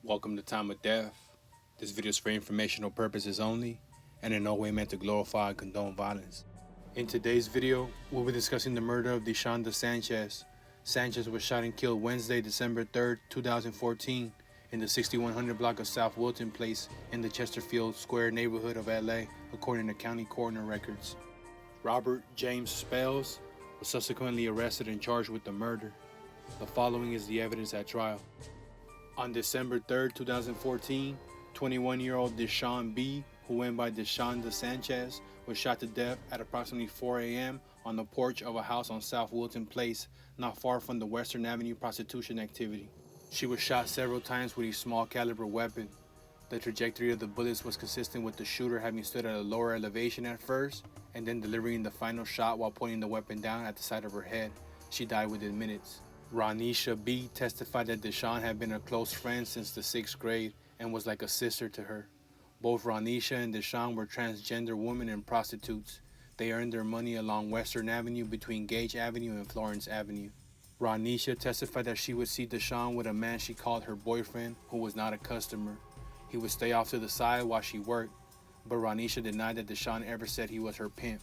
Welcome to Time of Death. This video is for informational purposes only and in no way meant to glorify or condone violence. In today's video, we'll be discussing the murder of Deshaun Sanchez. Sanchez was shot and killed Wednesday, December 3rd, 2014 in the 6100 block of South Wilton Place in the Chesterfield Square neighborhood of LA, according to county coroner records. Robert James Spells was subsequently arrested and charged with the murder. The following is the evidence at trial. On December 3rd, 2014, 21-year-old Deshaun B., who went by Deshaun Sanchez, was shot to death at approximately 4 a.m. on the porch of a house on South Wilton Place, not far from the Western Avenue prostitution activity. She was shot several times with a small caliber weapon. The trajectory of the bullets was consistent with the shooter having stood at a lower elevation at first, and then delivering the final shot while pointing the weapon down at the side of her head. She died within minutes. Ronisha B. testified that Deshaun had been a close friend since the 6th grade and was like a sister to her. Both Ronisha and Deshaun were transgender women and prostitutes. They earned their money along Western Avenue between Gage Avenue and Florence Avenue. Ronisha testified that she would see Deshaun with a man she called her boyfriend who was not a customer. He would stay off to the side while she worked, but Ronisha denied that Deshaun ever said he was her pimp.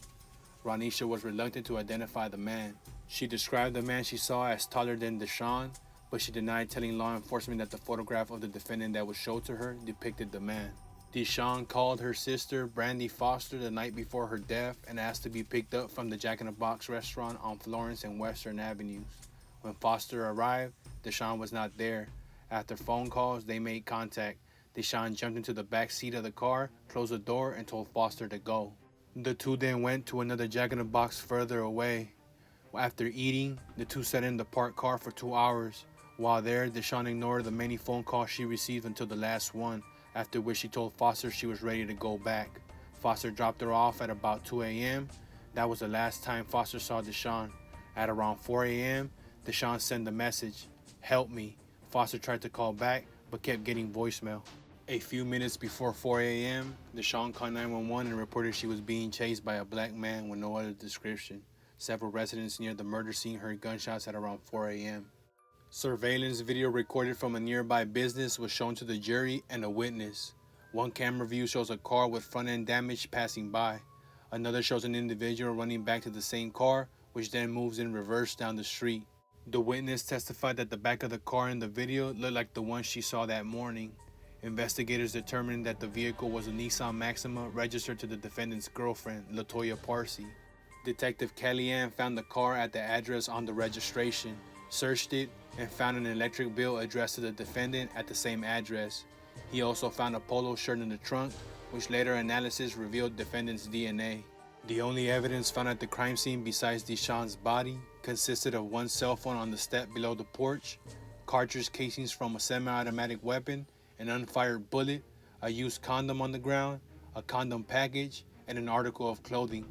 Ronisha was reluctant to identify the man. She described the man she saw as taller than Deshaun, but she denied telling law enforcement that the photograph of the defendant that was showed to her depicted the man. Deshaun called her sister, Brandy Foster, the night before her death and asked to be picked up from the Jack in the Box restaurant on Florence and Western Avenues. When Foster arrived, Deshaun was not there. After phone calls, they made contact. Deshaun jumped into the back seat of the car, closed the door, and told Foster to go. The two then went to another Jack in the Box further away. After eating, the two sat in the parked car for 2 hours. While there, Deshaun ignored the many phone calls she received until the last one, after which she told Foster she was ready to go back. Foster dropped her off at about 2 a.m. That was the last time Foster saw Deshaun. At around 4 a.m., Deshaun sent a message, "Help me." Foster tried to call back, but kept getting voicemail. A few minutes before 4 a.m., Deshaun called 911 and reported she was being chased by a black man with no other description. Several residents near the murder scene heard gunshots at around 4 a.m. Surveillance video recorded from a nearby business was shown to the jury and a witness. One camera view shows a car with front-end damage passing by. Another shows an individual running back to the same car, which then moves in reverse down the street. The witness testified that the back of the car in the video looked like the one she saw that morning. Investigators determined that the vehicle was a Nissan Maxima registered to the defendant's girlfriend, Latoya Parsi. Detective Kellyanne found the car at the address on the registration, searched it, and found an electric bill addressed to the defendant at the same address. He also found a polo shirt in the trunk, which later analysis revealed defendant's DNA. The only evidence found at the crime scene besides Deshaun's body consisted of one cell phone on the step below the porch, cartridge casings from a semi-automatic weapon, an unfired bullet, a used condom on the ground, a condom package, and an article of clothing.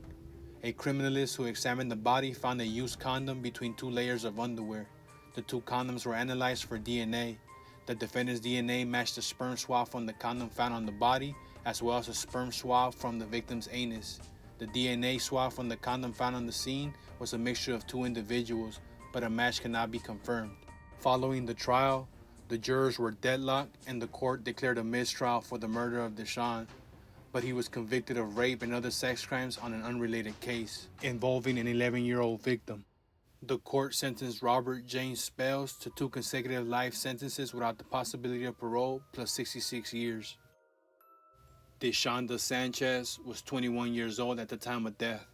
A criminalist who examined the body found a used condom between 2 layers of underwear. The 2 condoms were analyzed for DNA. The defendant's DNA matched the sperm swab from the condom found on the body, as well as a sperm swab from the victim's anus. The DNA swab from the condom found on the scene was a mixture of 2 individuals, but a match cannot be confirmed. Following the trial, the jurors were deadlocked and the court declared a mistrial for the murder of Deshaun, but he was convicted of rape and other sex crimes on an unrelated case involving an 11-year-old victim. The court sentenced Robert James Spells to 2 consecutive life sentences without the possibility of parole, plus 66 years. Deshaun Sanchez was 21 years old at the time of death.